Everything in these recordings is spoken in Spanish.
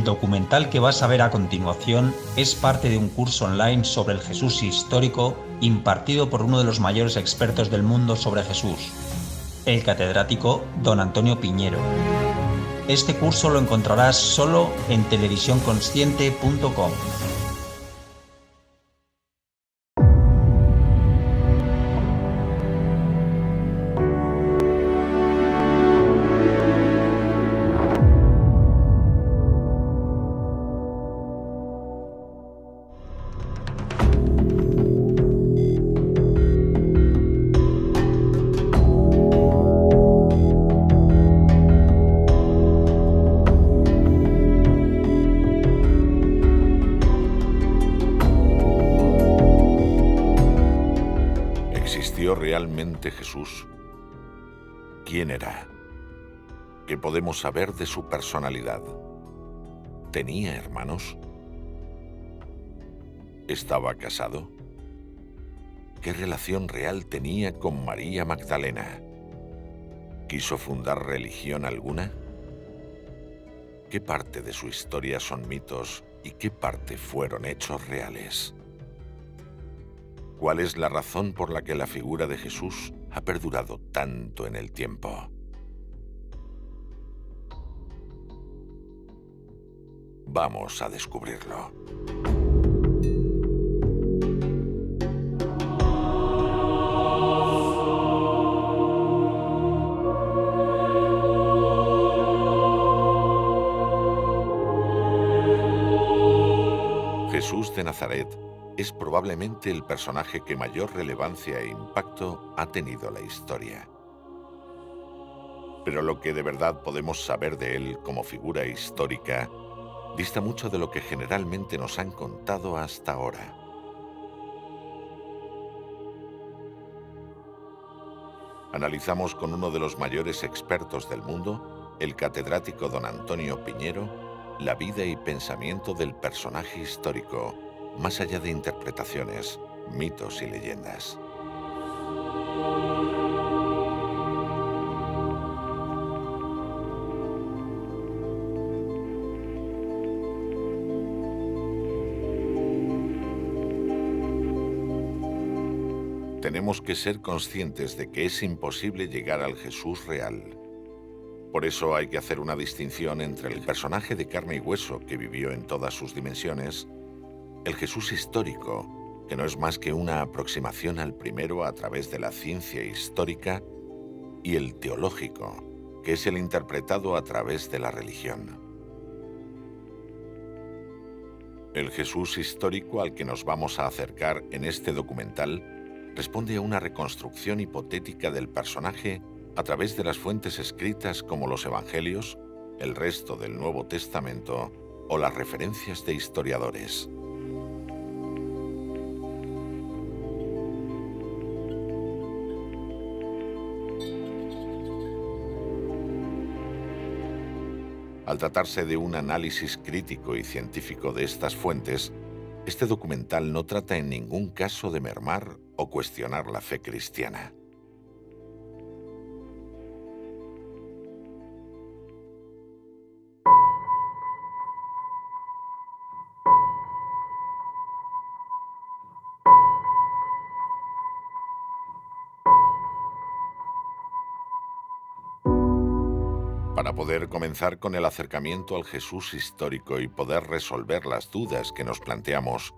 El documental que vas a ver a continuación es parte de un curso online sobre el Jesús histórico impartido por uno de los mayores expertos del mundo sobre Jesús, el catedrático don Antonio Piñero. Este curso lo encontrarás solo en televisiónconsciente.com. ¿Existió realmente Jesús? ¿Quién era? ¿Qué podemos saber de su personalidad? ¿Tenía hermanos? ¿Estaba casado? ¿Qué relación real tenía con María Magdalena? ¿Quiso fundar religión alguna? ¿Qué parte de su historia son mitos y qué parte fueron hechos reales? ¿Cuál es la razón por la que la figura de Jesús ha perdurado tanto en el tiempo? Vamos a descubrirlo. Jesús de Nazaret es probablemente el personaje que mayor relevancia e impacto ha tenido la historia. Pero lo que de verdad podemos saber de él como figura histórica dista mucho de lo que generalmente nos han contado hasta ahora. Analizamos con uno de los mayores expertos del mundo, el catedrático don Antonio Piñero, la vida y pensamiento del personaje histórico, más allá de interpretaciones, mitos y leyendas. Tenemos que ser conscientes de que es imposible llegar al Jesús real. Por eso hay que hacer una distinción entre el personaje de carne y hueso que vivió en todas sus dimensiones, el Jesús histórico, que no es más que una aproximación al primero a través de la ciencia histórica, y el teológico, que es el interpretado a través de la religión. El Jesús histórico al que nos vamos a acercar en este documental responde a una reconstrucción hipotética del personaje a través de las fuentes escritas como los Evangelios, el resto del Nuevo Testamento o las referencias de historiadores. Al tratarse de un análisis crítico y científico de estas fuentes, este documental no trata en ningún caso de mermar o cuestionar la fe cristiana. Para poder comenzar con el acercamiento al Jesús histórico y poder resolver las dudas que nos planteamos,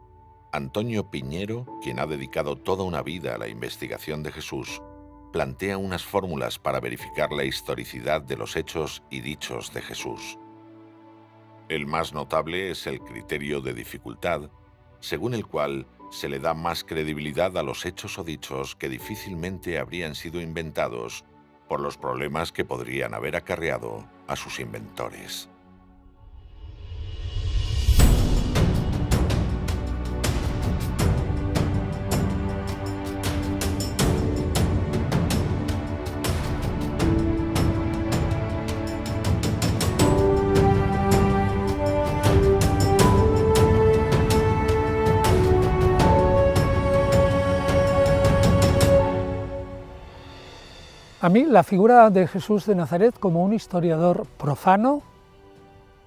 Antonio Piñero, quien ha dedicado toda una vida a la investigación de Jesús, plantea unas fórmulas para verificar la historicidad de los hechos y dichos de Jesús. El más notable es el criterio de dificultad, según el cual se le da más credibilidad a los hechos o dichos que difícilmente habrían sido inventados por los problemas que podrían haber acarreado a sus inventores. A mí la figura de Jesús de Nazaret como un historiador profano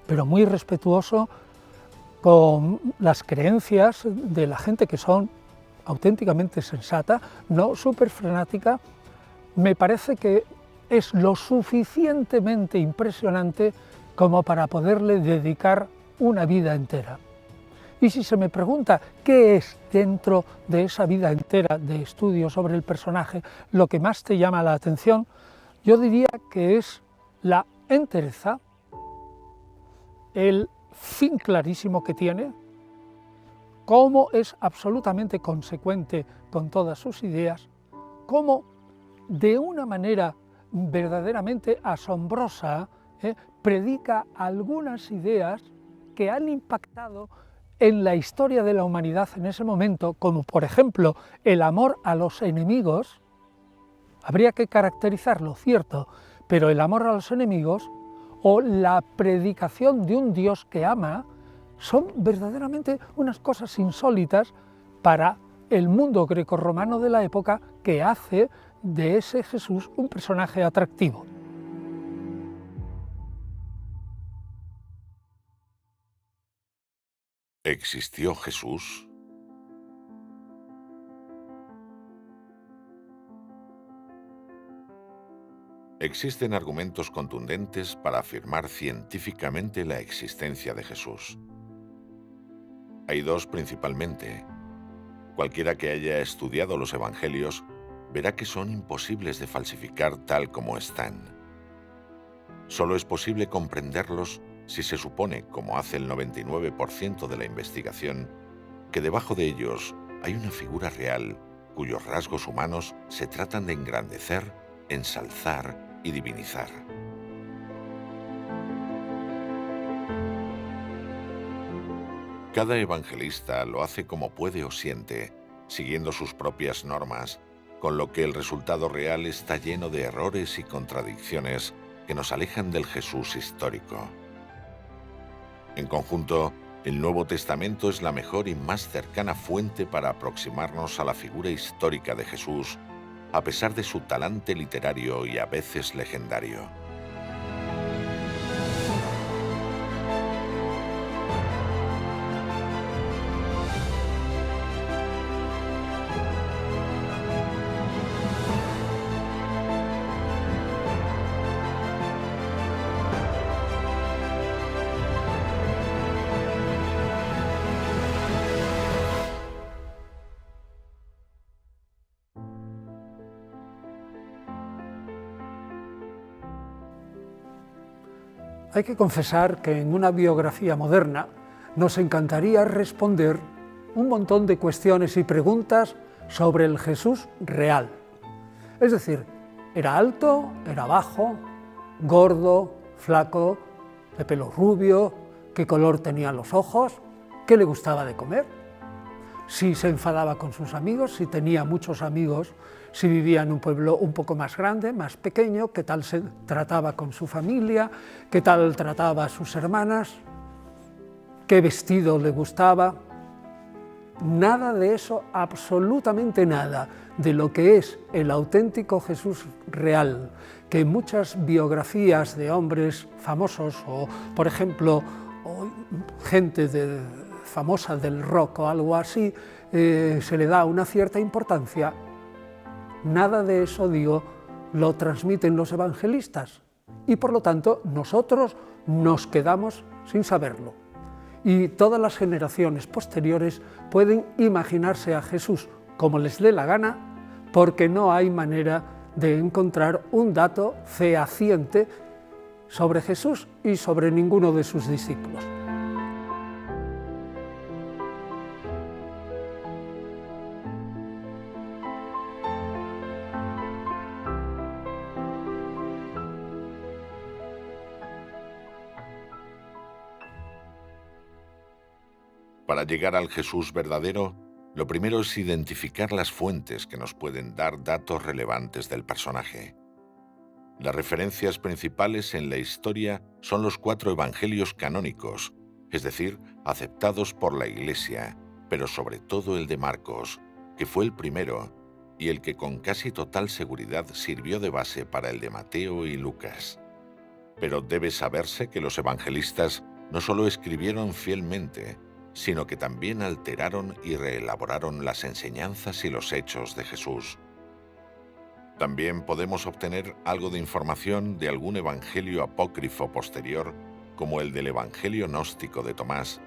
pero muy respetuoso con las creencias de la gente que son auténticamente sensata, no súper frenética. Me parece que es lo suficientemente impresionante como para poderle dedicar una vida entera. Y si se me pregunta qué es dentro de esa vida entera de estudio sobre el personaje lo que más te llama la atención, yo diría que es la entereza, el fin clarísimo que tiene, cómo es absolutamente consecuente con todas sus ideas, cómo de una manera verdaderamente asombrosa predica algunas ideas que han impactado en la historia de la humanidad en ese momento, como por ejemplo el amor a los enemigos. Habría que caracterizarlo, cierto, pero el amor a los enemigos o la predicación de un Dios que ama son verdaderamente unas cosas insólitas para el mundo grecorromano de la época, que hace de ese Jesús un personaje atractivo. ¿Existió Jesús? Existen argumentos contundentes para afirmar científicamente la existencia de Jesús. Hay dos principalmente. Cualquiera que haya estudiado los evangelios verá que son imposibles de falsificar tal como están. Solo es posible comprenderlos si se supone, como hace el 99% de la investigación, que debajo de ellos hay una figura real cuyos rasgos humanos se tratan de engrandecer, ensalzar y divinizar. Cada evangelista lo hace como puede o siente, siguiendo sus propias normas, con lo que el resultado real está lleno de errores y contradicciones que nos alejan del Jesús histórico. En conjunto, el Nuevo Testamento es la mejor y más cercana fuente para aproximarnos a la figura histórica de Jesús, a pesar de su talante literario y a veces legendario. Hay que confesar que en una biografía moderna nos encantaría responder un montón de cuestiones y preguntas sobre el Jesús real. Es decir, ¿era alto, era bajo, gordo, flaco, de pelo rubio, qué color tenían los ojos, qué le gustaba de comer, si se enfadaba con sus amigos, si tenía muchos amigos, si vivía en un pueblo un poco más grande, más pequeño, qué tal se trataba con su familia, qué tal trataba a sus hermanas, qué vestido le gustaba. Nada de eso, absolutamente nada de lo que es el auténtico Jesús real, que en muchas biografías de hombres famosos o, por ejemplo, gente famosa del rock o algo así, se le da una cierta importancia. Nada de eso, digo, lo transmiten los evangelistas y por lo tanto nosotros nos quedamos sin saberlo. Y todas las generaciones posteriores pueden imaginarse a Jesús como les dé la gana, porque no hay manera de encontrar un dato fehaciente sobre Jesús y sobre ninguno de sus discípulos. Para llegar al Jesús verdadero, lo primero es identificar las fuentes que nos pueden dar datos relevantes del personaje. Las referencias principales en la historia son los 4 evangelios canónicos, es decir, aceptados por la Iglesia, pero sobre todo el de Marcos, que fue el primero y el que con casi total seguridad sirvió de base para el de Mateo y Lucas. Pero debe saberse que los evangelistas no solo escribieron fielmente, sino que también alteraron y reelaboraron las enseñanzas y los hechos de Jesús. También podemos obtener algo de información de algún evangelio apócrifo posterior, como el del Evangelio gnóstico de Tomás,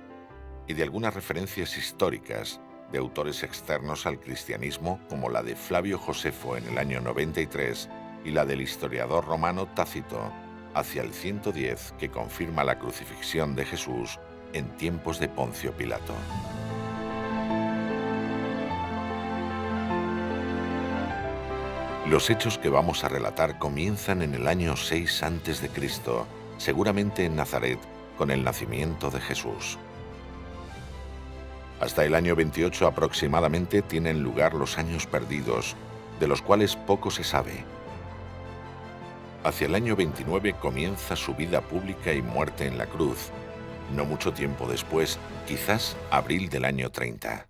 y de algunas referencias históricas de autores externos al cristianismo, como la de Flavio Josefo en el año 93 y la del historiador romano Tácito, hacia el 110, que confirma la crucifixión de Jesús en tiempos de Poncio Pilato. Los hechos que vamos a relatar comienzan en el año 6 a.C., seguramente en Nazaret, con el nacimiento de Jesús. Hasta el año 28 aproximadamente tienen lugar los años perdidos, de los cuales poco se sabe. Hacia el año 29 comienza su vida pública y muerte en la cruz. No mucho tiempo después, quizás abril del año 30.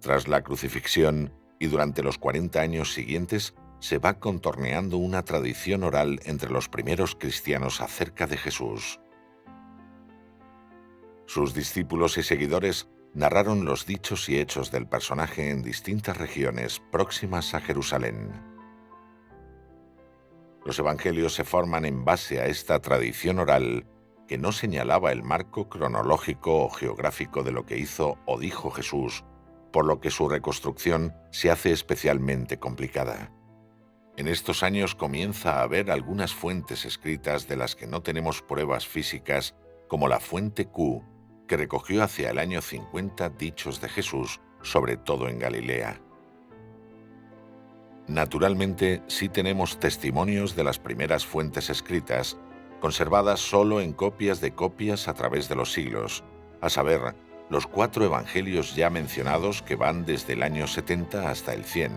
Tras la crucifixión y durante los 40 años siguientes, se va contorneando una tradición oral entre los primeros cristianos acerca de Jesús. Sus discípulos y seguidores narraron los dichos y hechos del personaje en distintas regiones próximas a Jerusalén. Los evangelios se forman en base a esta tradición oral que no señalaba el marco cronológico o geográfico de lo que hizo o dijo Jesús, por lo que su reconstrucción se hace especialmente complicada. En estos años comienza a haber algunas fuentes escritas de las que no tenemos pruebas físicas, como la fuente Q, que recogió hacia el año 50 dichos de Jesús, sobre todo en Galilea. Naturalmente, sí tenemos testimonios de las primeras fuentes escritas, conservadas solo en copias de copias a través de los siglos, a saber, los 4 evangelios ya mencionados que van desde el año 70 hasta el 100.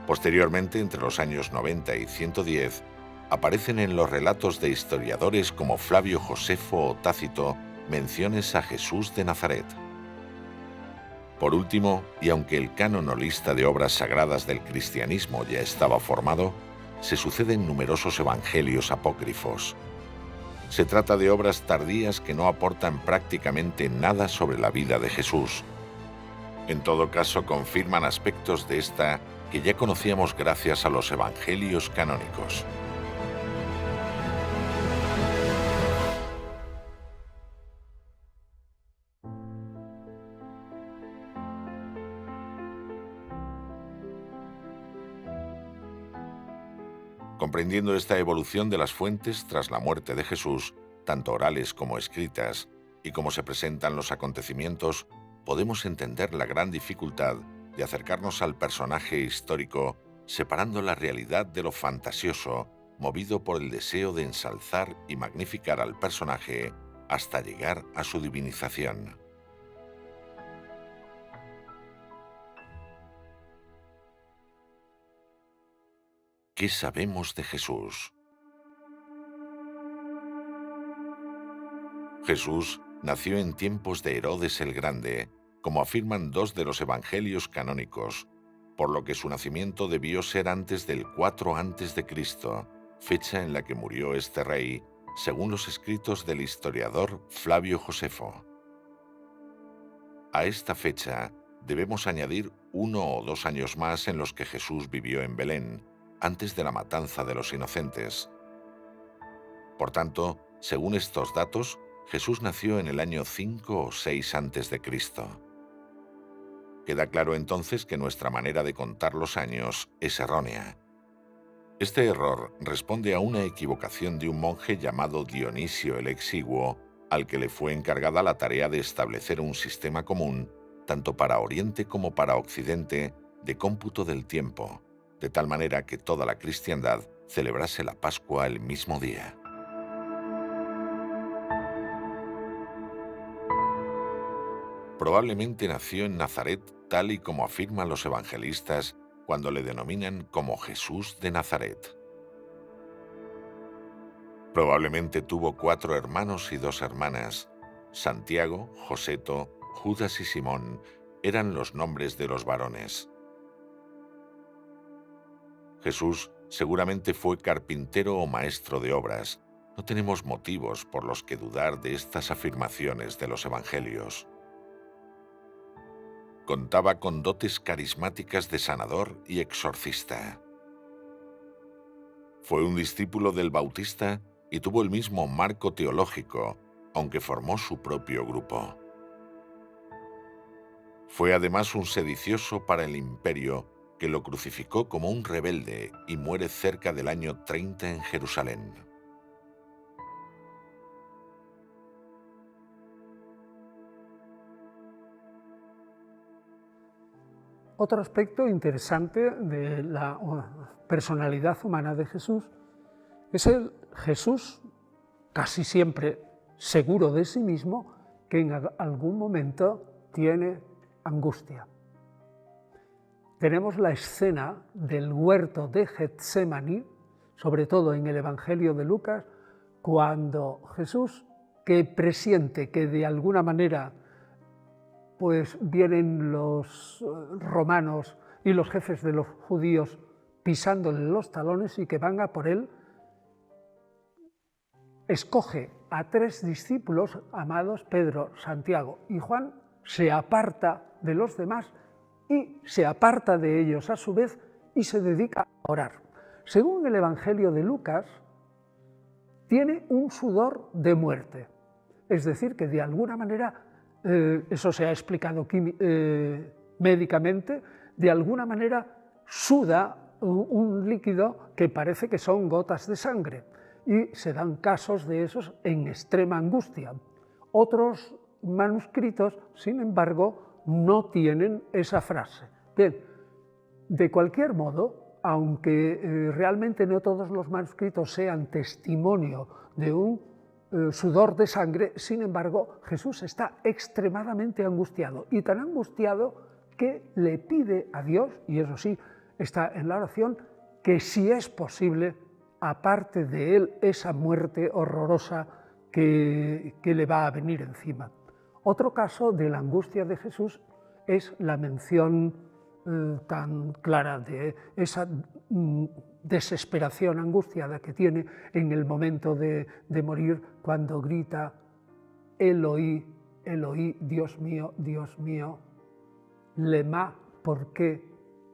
Posteriormente, entre los años 90 y 110, aparecen en los relatos de historiadores como Flavio Josefo o Tácito menciones a Jesús de Nazaret. Por último, y aunque el canon o lista de obras sagradas del cristianismo ya estaba formado, se suceden numerosos evangelios apócrifos. Se trata de obras tardías que no aportan prácticamente nada sobre la vida de Jesús. En todo caso, confirman aspectos de esta que ya conocíamos gracias a los evangelios canónicos. Comprendiendo esta evolución de las fuentes tras la muerte de Jesús, tanto orales como escritas, y cómo se presentan los acontecimientos, podemos entender la gran dificultad de acercarnos al personaje histórico, separando la realidad de lo fantasioso, movido por el deseo de ensalzar y magnificar al personaje hasta llegar a su divinización. ¿Qué sabemos de Jesús? Jesús nació en tiempos de Herodes el Grande, como afirman 2 de los evangelios canónicos, por lo que su nacimiento debió ser antes del 4 a.C., fecha en la que murió este rey, según los escritos del historiador Flavio Josefo. A esta fecha debemos añadir 1 o 2 años más en los que Jesús vivió en Belén, antes de la matanza de los inocentes. Por tanto, según estos datos, Jesús nació en el año 5 o 6 a.C. Queda claro entonces que nuestra manera de contar los años es errónea. Este error responde a una equivocación de un monje llamado Dionisio el Exiguo, al que le fue encargada la tarea de establecer un sistema común, tanto para Oriente como para Occidente, de cómputo del tiempo, de tal manera que toda la cristiandad celebrase la Pascua el mismo día. Probablemente nació en Nazaret, tal y como afirman los evangelistas cuando le denominan como Jesús de Nazaret. Probablemente tuvo 4 hermanos y 2 hermanas. Santiago, Joseto, Judas y Simón eran los nombres de los varones. Jesús seguramente fue carpintero o maestro de obras. no tenemos motivos por los que dudar de estas afirmaciones de los evangelios. Contaba con dotes carismáticas de sanador y exorcista. Fue un discípulo del Bautista y tuvo el mismo marco teológico, aunque formó su propio grupo. Fue además un sedicioso para el imperio que lo crucificó como un rebelde y muere cerca del año 30 en Jerusalén. Otro aspecto interesante de la personalidad humana de Jesús es el Jesús casi siempre seguro de sí mismo que en algún momento tiene angustia. Tenemos la escena del huerto de Getsemaní, sobre todo en el Evangelio de Lucas, cuando Jesús, que presiente que de alguna manera pues vienen los romanos y los jefes de los judíos pisándole los talones y que van a por él, escoge a 3 discípulos amados, Pedro, Santiago y Juan, se aparta de los demás y se aparta de ellos a su vez y se dedica a orar. Según el Evangelio de Lucas, tiene un sudor de muerte, es decir, que de alguna manera, eso se ha explicado médicamente, de alguna manera suda un líquido que parece que son gotas de sangre y se dan casos de esos en extrema angustia. Otros manuscritos, sin embargo, no tienen esa frase. Bien, de cualquier modo, aunque realmente no todos los manuscritos sean testimonio de un sudor de sangre, sin embargo, Jesús está extremadamente angustiado, y tan angustiado que le pide a Dios, y eso sí, está en la oración, que si es posible, aparte de él esa muerte horrorosa que le va a venir encima. Otro caso de la angustia de Jesús es la mención tan clara de esa desesperación angustiada que tiene en el momento de morir, cuando grita: Eloí, Eloí, Dios mío, lema, ¿por qué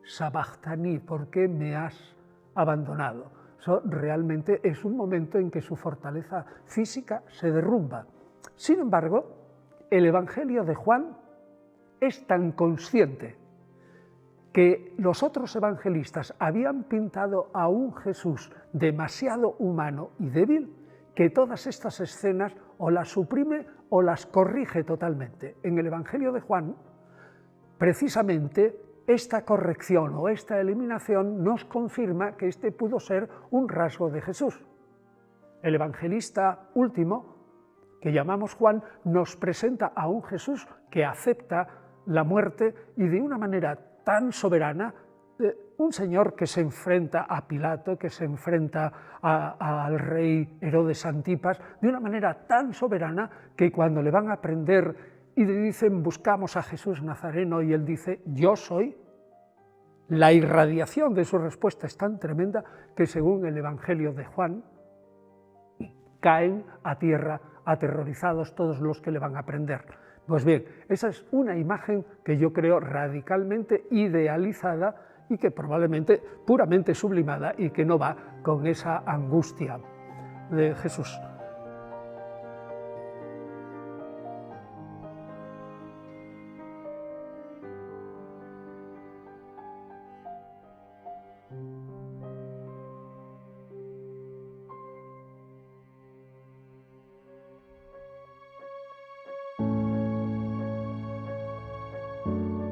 sabachthani? ¿Por qué me has abandonado? Eso realmente es un momento en que su fortaleza física se derrumba. Sin embargo, el Evangelio de Juan es tan consciente que los otros evangelistas habían pintado a un Jesús demasiado humano y débil, que todas estas escenas o las suprime o las corrige totalmente. En el Evangelio de Juan, precisamente, esta corrección o esta eliminación nos confirma que este pudo ser un rasgo de Jesús. El evangelista último, que llamamos Juan, nos presenta a un Jesús que acepta la muerte y de una manera tan soberana, un señor que se enfrenta a Pilato, que se enfrenta al rey Herodes Antipas, de una manera tan soberana que cuando le van a prender y le dicen: buscamos a Jesús Nazareno, y él dice: yo soy, la irradiación de su respuesta es tan tremenda que, según el Evangelio de Juan, caen a tierra aterrorizados todos los que le van a prender. Pues bien, esa es una imagen que yo creo radicalmente idealizada y que probablemente puramente sublimada, y que no va con esa angustia de Jesús.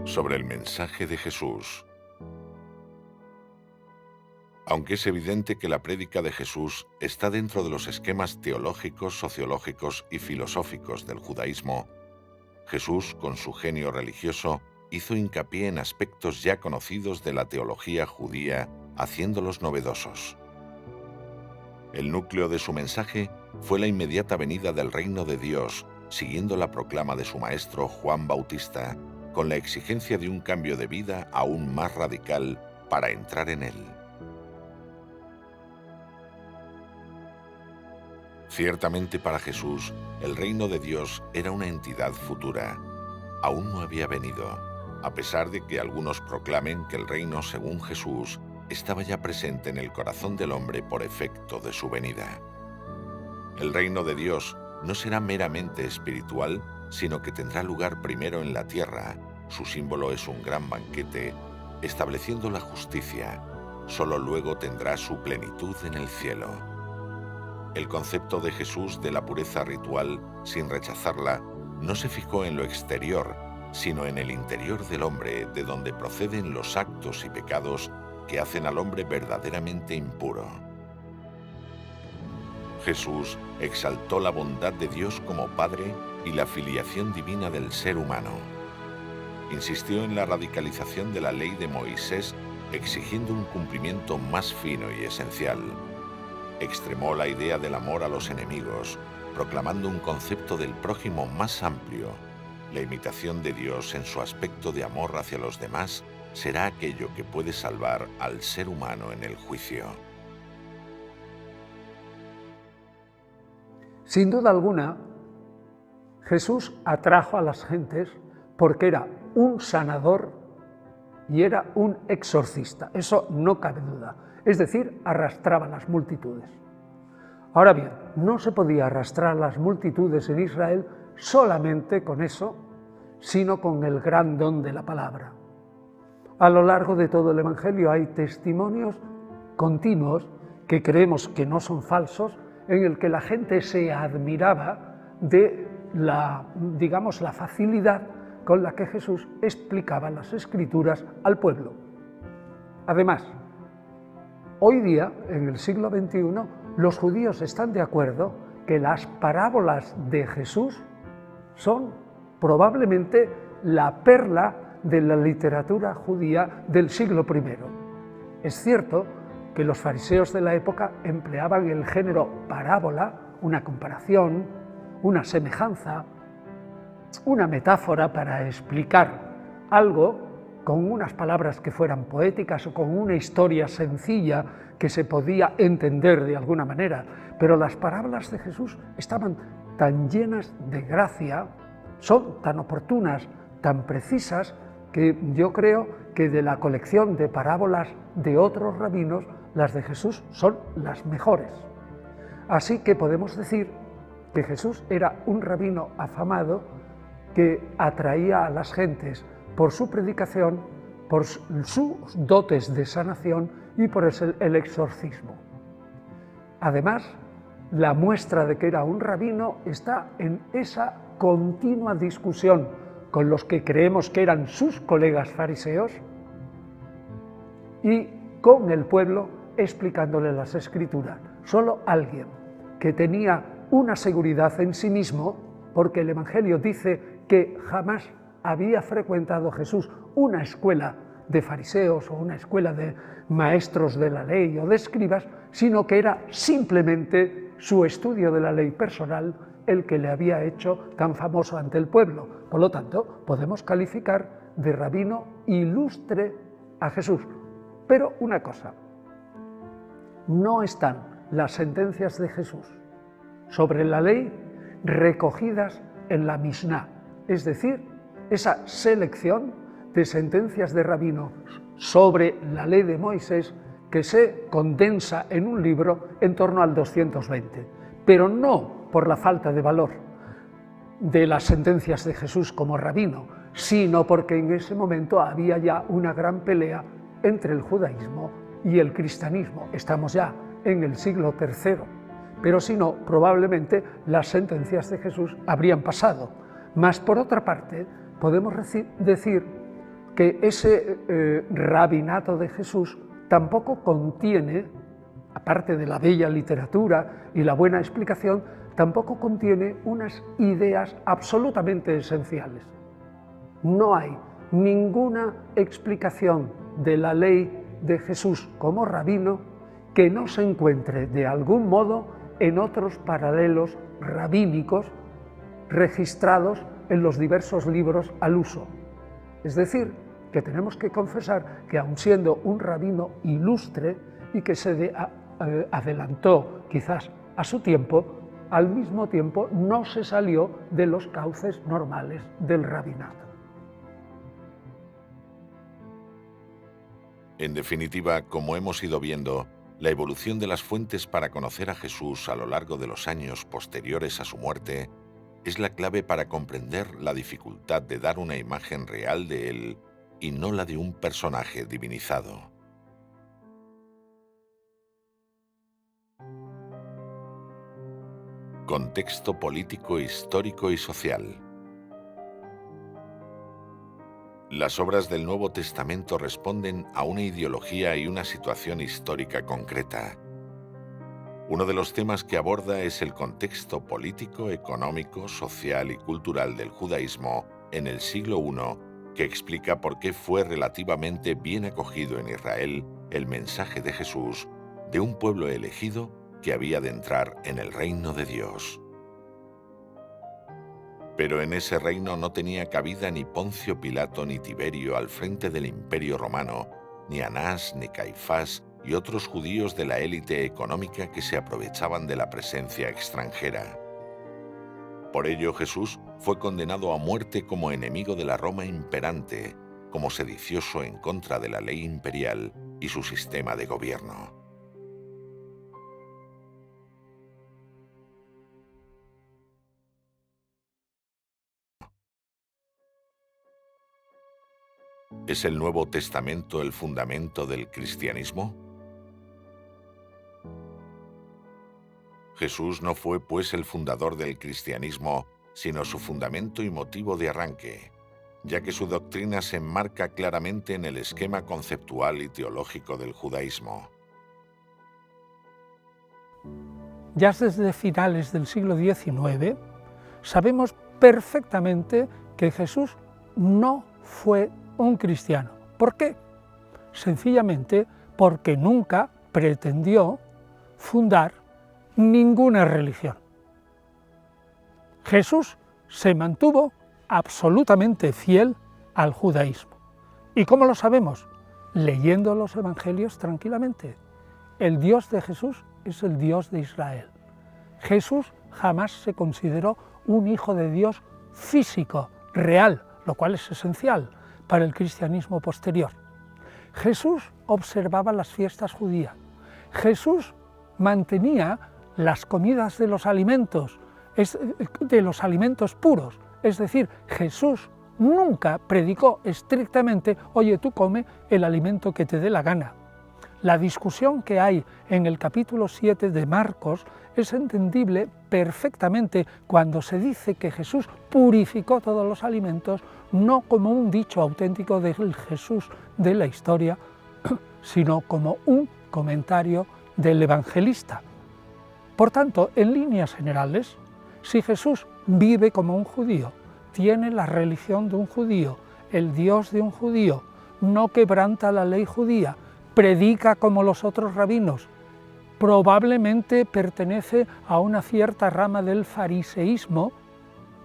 Sobre el mensaje de Jesús. Aunque es evidente que la prédica de Jesús está dentro de los esquemas teológicos, sociológicos y filosóficos del judaísmo, Jesús, con su genio religioso, hizo hincapié en aspectos ya conocidos de la teología judía, haciéndolos novedosos. El núcleo de su mensaje fue la inmediata venida del reino de Dios, siguiendo la proclama de su maestro Juan Bautista, con la exigencia de un cambio de vida aún más radical para entrar en él. Ciertamente para Jesús, el reino de Dios era una entidad futura. Aún no había venido, a pesar de que algunos proclamen que el reino, según Jesús, estaba ya presente en el corazón del hombre por efecto de su venida. El reino de Dios no será meramente espiritual, sino que tendrá lugar primero en la tierra. Su símbolo es un gran banquete, estableciendo la justicia. Solo luego tendrá su plenitud en el cielo. El concepto de Jesús de la pureza ritual, sin rechazarla, no se fijó en lo exterior, sino en el interior del hombre, de donde proceden los actos y pecados que hacen al hombre verdaderamente impuro. Jesús exaltó la bondad de Dios como Padre y la filiación divina del ser humano. Insistió en la radicalización de la ley de Moisés, exigiendo un cumplimiento más fino y esencial. Extremó la idea del amor a los enemigos, proclamando un concepto del prójimo más amplio. La imitación de Dios en su aspecto de amor hacia los demás será aquello que puede salvar al ser humano en el juicio. Sin duda alguna, Jesús atrajo a las gentes porque era un sanador y era un exorcista. Eso no cabe duda. Es decir, arrastraba las multitudes. Ahora bien, no se podía arrastrar las multitudes en Israel solamente con eso, sino con el gran don de la palabra. A lo largo de todo el Evangelio hay testimonios continuos que creemos que no son falsos, en el que la gente se admiraba de la facilidad con la que Jesús explicaba las Escrituras al pueblo. Además, hoy día, en el siglo XXI, los judíos están de acuerdo que las parábolas de Jesús son probablemente la perla de la literatura judía del siglo I. Es cierto que los fariseos de la época empleaban el género parábola, una comparación, una semejanza, una metáfora para explicar algo con unas palabras que fueran poéticas o con una historia sencilla que se podía entender de alguna manera. Pero las parábolas de Jesús estaban tan llenas de gracia, son tan oportunas, tan precisas, que yo creo que de la colección de parábolas de otros rabinos, las de Jesús son las mejores. Así que podemos decir que Jesús era un rabino afamado que atraía a las gentes por su predicación, por sus dotes de sanación y por el exorcismo. Además, la muestra de que era un rabino está en esa continua discusión con los que creemos que eran sus colegas fariseos y con el pueblo explicándole las Escrituras. Solo alguien que tenía una seguridad en sí mismo, porque el Evangelio dice que jamás había frecuentado Jesús una escuela de fariseos o una escuela de maestros de la ley o de escribas, sino que era simplemente su estudio de la ley personal el que le había hecho tan famoso ante el pueblo. Por lo tanto, podemos calificar de rabino ilustre a Jesús. Pero una cosa, no están las sentencias de Jesús sobre la ley recogidas en la Misná, es decir, esa selección de sentencias de rabinos sobre la ley de Moisés que se condensa en un libro en torno al 220, pero no por la falta de valor de las sentencias de Jesús como rabino, sino porque en ese momento había ya una gran pelea entre el judaísmo y el cristianismo. Estamos ya en el siglo III, pero si no, probablemente las sentencias de Jesús habrían pasado. Mas por otra parte, podemos decir que ese rabinato de Jesús tampoco contiene, aparte de la bella literatura y la buena explicación, tampoco contiene unas ideas absolutamente esenciales. No hay ninguna explicación de la ley de Jesús como rabino que no se encuentre de algún modo en otros paralelos rabínicos registrados en los diversos libros al uso. Es decir, que tenemos que confesar que aun siendo un rabino ilustre y que se adelantó quizás a su tiempo, al mismo tiempo no se salió de los cauces normales del rabinato. En definitiva, como hemos ido viendo, la evolución de las fuentes para conocer a Jesús a lo largo de los años posteriores a su muerte es la clave para comprender la dificultad de dar una imagen real de él y no la de un personaje divinizado. Contexto político, histórico y social. Las obras del Nuevo Testamento responden a una ideología y una situación histórica concreta. Uno de los temas que aborda es el contexto político, económico, social y cultural del judaísmo en el siglo I, que explica por qué fue relativamente bien acogido en Israel el mensaje de Jesús, de un pueblo elegido que había de entrar en el reino de Dios. Pero en ese reino no tenía cabida ni Poncio Pilato ni Tiberio al frente del Imperio Romano, ni Anás ni Caifás y otros judíos de la élite económica que se aprovechaban de la presencia extranjera. Por ello Jesús fue condenado a muerte como enemigo de la Roma imperante, como sedicioso en contra de la ley imperial y su sistema de gobierno. ¿Es el Nuevo Testamento el fundamento del cristianismo? Jesús no fue, pues, el fundador del cristianismo, sino su fundamento y motivo de arranque, ya que su doctrina se enmarca claramente en el esquema conceptual y teológico del judaísmo. Ya desde finales del siglo XIX sabemos perfectamente que Jesús no fue un cristiano. ¿Por qué? Sencillamente porque nunca pretendió fundar ninguna religión. Jesús se mantuvo absolutamente fiel al judaísmo. ¿Y cómo lo sabemos? Leyendo los evangelios tranquilamente. El Dios de Jesús es el Dios de Israel. Jesús jamás se consideró un hijo de Dios físico, real, lo cual es esencial para el cristianismo posterior. Jesús observaba las fiestas judías. Jesús mantenía las comidas de los alimentos puros. Es decir, Jesús nunca predicó estrictamente, oye, tú come el alimento que te dé la gana. La discusión que hay en el capítulo 7 de Marcos es entendible perfectamente cuando se dice que Jesús purificó todos los alimentos, no como un dicho auténtico del Jesús de la historia, sino como un comentario del evangelista. Por tanto, en líneas generales, si Jesús vive como un judío, tiene la religión de un judío, el Dios de un judío, no quebranta la ley judía, predica como los otros rabinos, probablemente pertenece a una cierta rama del fariseísmo,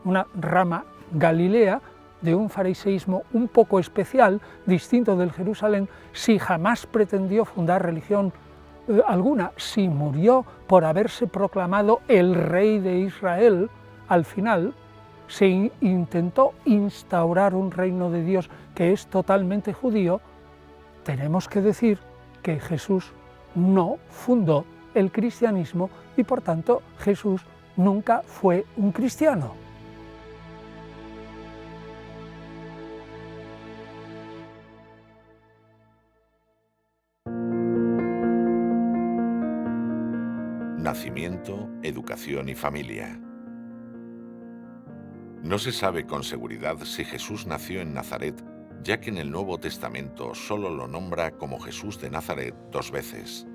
una rama galilea, de un fariseísmo un poco especial, distinto del Jerusalén, si jamás pretendió fundar religión alguna, si murió por haberse proclamado el rey de Israel, al final se intentó instaurar un reino de Dios que es totalmente judío, tenemos que decir que Jesús no fundó el cristianismo y por tanto Jesús nunca fue un cristiano. Nacimiento, educación y familia. No se sabe con seguridad si Jesús nació en Nazaret, ya que en el Nuevo Testamento solo lo nombra como Jesús de Nazaret 2 veces.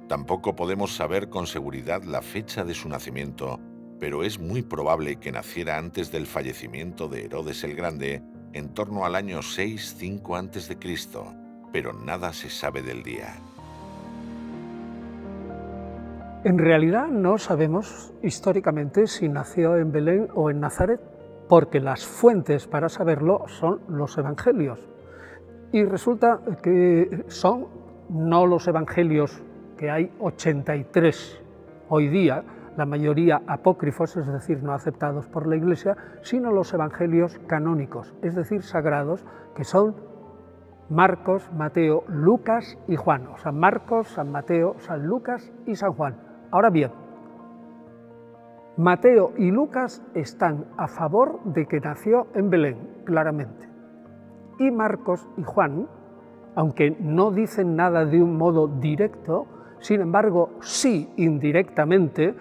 Tampoco podemos saber con seguridad la fecha de su nacimiento, pero es muy probable que naciera antes del fallecimiento de Herodes el Grande, en torno al año 6-5 a.C., pero nada se sabe del día. En realidad no sabemos históricamente si nació en Belén o en Nazaret, porque las fuentes para saberlo son los evangelios. Y resulta que son no los evangelios, que hay 83 hoy día, la mayoría apócrifos, es decir, no aceptados por la Iglesia, sino los evangelios canónicos, es decir, sagrados, que son Marcos, Mateo, Lucas y Juan, o San Marcos, San Mateo, San Lucas y San Juan. Ahora bien, Mateo y Lucas están a favor de que nació en Belén, claramente. Y Marcos y Juan, aunque no dicen nada de un modo directo, sin embargo, sí indirectamente,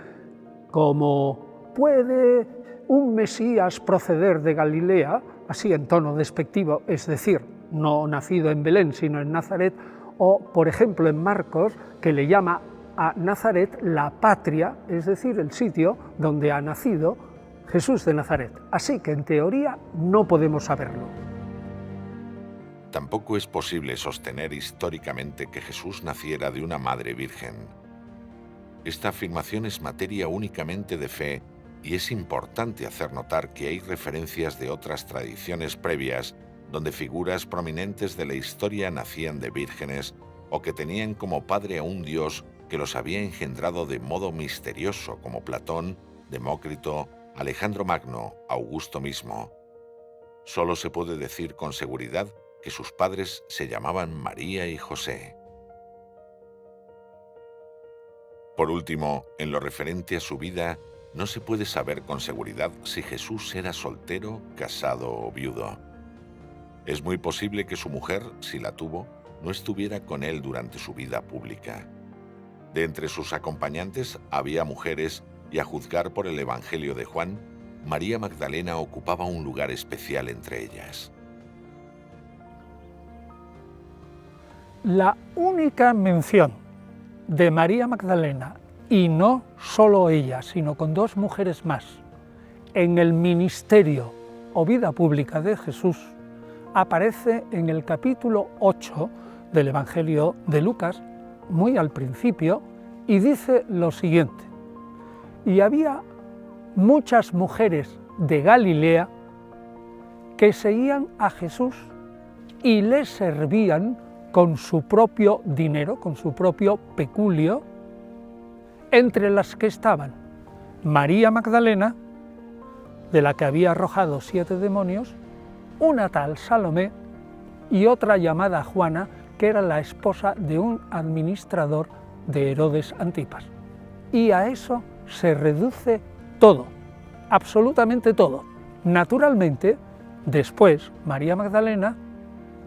como puede un Mesías proceder de Galilea, así en tono despectivo, es decir, no nacido en Belén, sino en Nazaret, o, por ejemplo, en Marcos, que le llama a Nazaret la patria, es decir, el sitio donde ha nacido Jesús de Nazaret. Así que, en teoría, no podemos saberlo. Tampoco es posible sostener históricamente que Jesús naciera de una madre virgen. Esta afirmación es materia únicamente de fe y es importante hacer notar que hay referencias de otras tradiciones previas donde figuras prominentes de la historia nacían de vírgenes o que tenían como padre a un dios que los había engendrado de modo misterioso, como Platón, Demócrito, Alejandro Magno, Augusto mismo. Solo se puede decir con seguridad que sus padres se llamaban María y José. Por último, en lo referente a su vida, no se puede saber con seguridad si Jesús era soltero, casado o viudo. Es muy posible que su mujer, si la tuvo, no estuviera con él durante su vida pública. De entre sus acompañantes había mujeres y, a juzgar por el Evangelio de Juan, María Magdalena ocupaba un lugar especial entre ellas. La única mención de María Magdalena, y no solo ella, sino con dos mujeres más, en el ministerio o vida pública de Jesús, aparece en el capítulo 8 del Evangelio de Lucas, muy al principio, y dice lo siguiente: y había muchas mujeres de Galilea que seguían a Jesús y le servían con su propio dinero, con su propio peculio, entre las que estaban María Magdalena, de la que había arrojado 7 demonios, una tal Salomé y otra llamada Juana, que era la esposa de un administrador de Herodes Antipas. Y a eso se reduce todo, absolutamente todo. Naturalmente, después María Magdalena,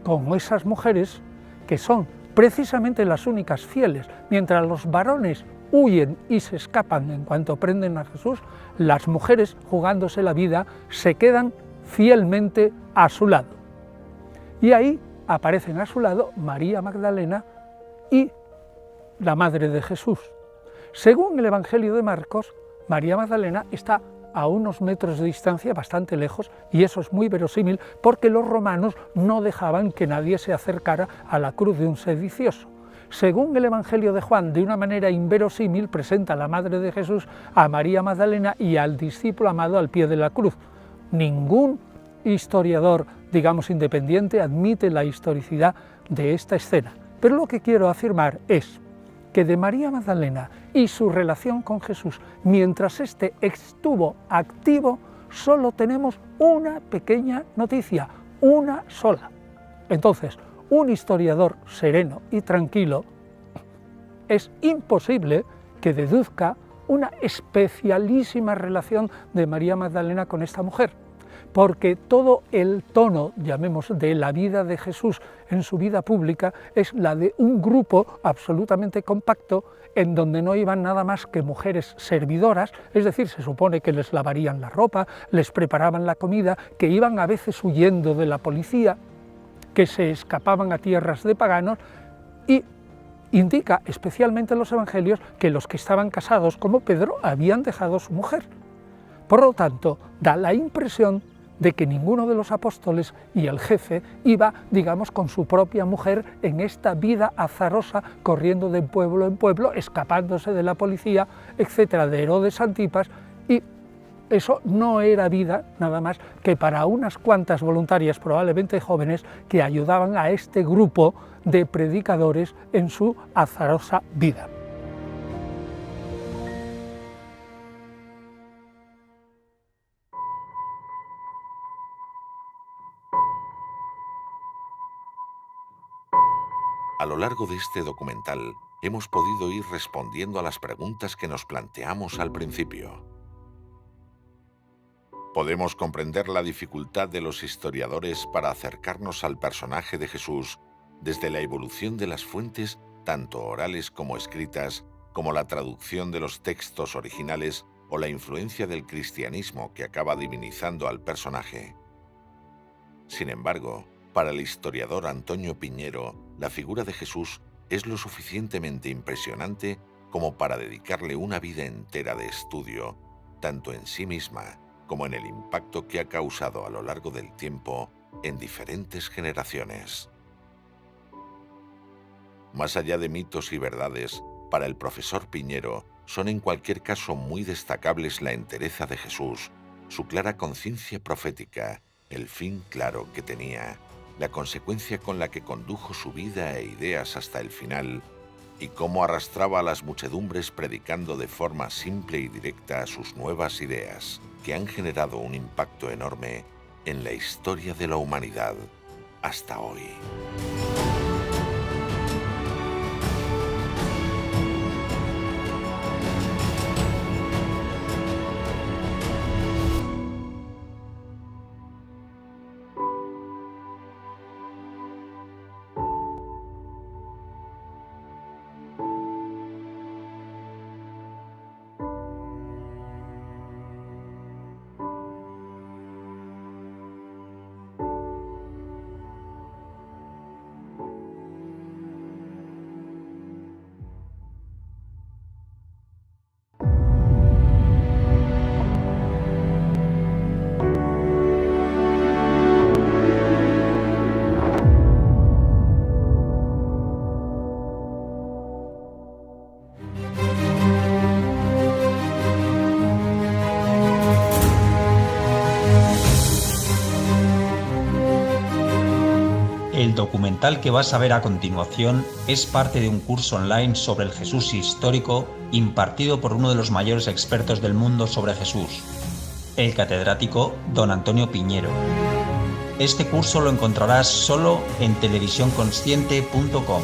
con esas mujeres que son precisamente las únicas fieles, mientras los varones huyen y se escapan en cuanto prenden a Jesús, las mujeres, jugándose la vida, se quedan fielmente a su lado. Y ahí aparecen a su lado María Magdalena y la madre de Jesús. Según el Evangelio de Marcos, María Magdalena está a unos metros de distancia, bastante lejos, y eso es muy verosímil porque los romanos no dejaban que nadie se acercara a la cruz de un sedicioso. Según el Evangelio de Juan, de una manera inverosímil, presenta a la madre de Jesús, a María Magdalena y al discípulo amado al pie de la cruz. Ningún historiador, digamos, independiente admite la historicidad de esta escena. Pero lo que quiero afirmar es que de María Magdalena y su relación con Jesús, mientras éste estuvo activo, solo tenemos una pequeña noticia, una sola. Entonces, un historiador sereno y tranquilo es imposible que deduzca una especialísima relación de María Magdalena con esta mujer, porque todo el tono, llamemos, de la vida de Jesús en su vida pública es la de un grupo absolutamente compacto en donde no iban nada más que mujeres servidoras, es decir, se supone que les lavarían la ropa, les preparaban la comida, que iban a veces huyendo de la policía, que se escapaban a tierras de paganos, y indica especialmente en los evangelios que los que estaban casados, como Pedro, habían dejado a su mujer. Por lo tanto, da la impresión de que ninguno de los apóstoles y el jefe iba, digamos, con su propia mujer en esta vida azarosa, corriendo de pueblo en pueblo, escapándose de la policía, etcétera, de Herodes Antipas, y eso no era vida nada más que para unas cuantas voluntarias, probablemente jóvenes, que ayudaban a este grupo de predicadores en su azarosa vida. A lo largo de este documental hemos podido ir respondiendo a las preguntas que nos planteamos al principio. Podemos comprender la dificultad de los historiadores para acercarnos al personaje de Jesús desde la evolución de las fuentes, tanto orales como escritas, como la traducción de los textos originales o la influencia del cristianismo que acaba divinizando al personaje. Sin embargo, para el historiador Antonio Piñero, la figura de Jesús es lo suficientemente impresionante como para dedicarle una vida entera de estudio, tanto en sí misma como en el impacto que ha causado a lo largo del tiempo en diferentes generaciones. Más allá de mitos y verdades, para el profesor Piñero son en cualquier caso muy destacables la entereza de Jesús, su clara conciencia profética, el fin claro que tenía, la consecuencia con la que condujo su vida e ideas hasta el final, y cómo arrastraba a las muchedumbres predicando de forma simple y directa sus nuevas ideas, que han generado un impacto enorme en la historia de la humanidad hasta hoy. El documental que vas a ver a continuación es parte de un curso online sobre el Jesús histórico impartido por uno de los mayores expertos del mundo sobre Jesús, el catedrático don Antonio Piñero. Este curso lo encontrarás solo en televisiónconsciente.com.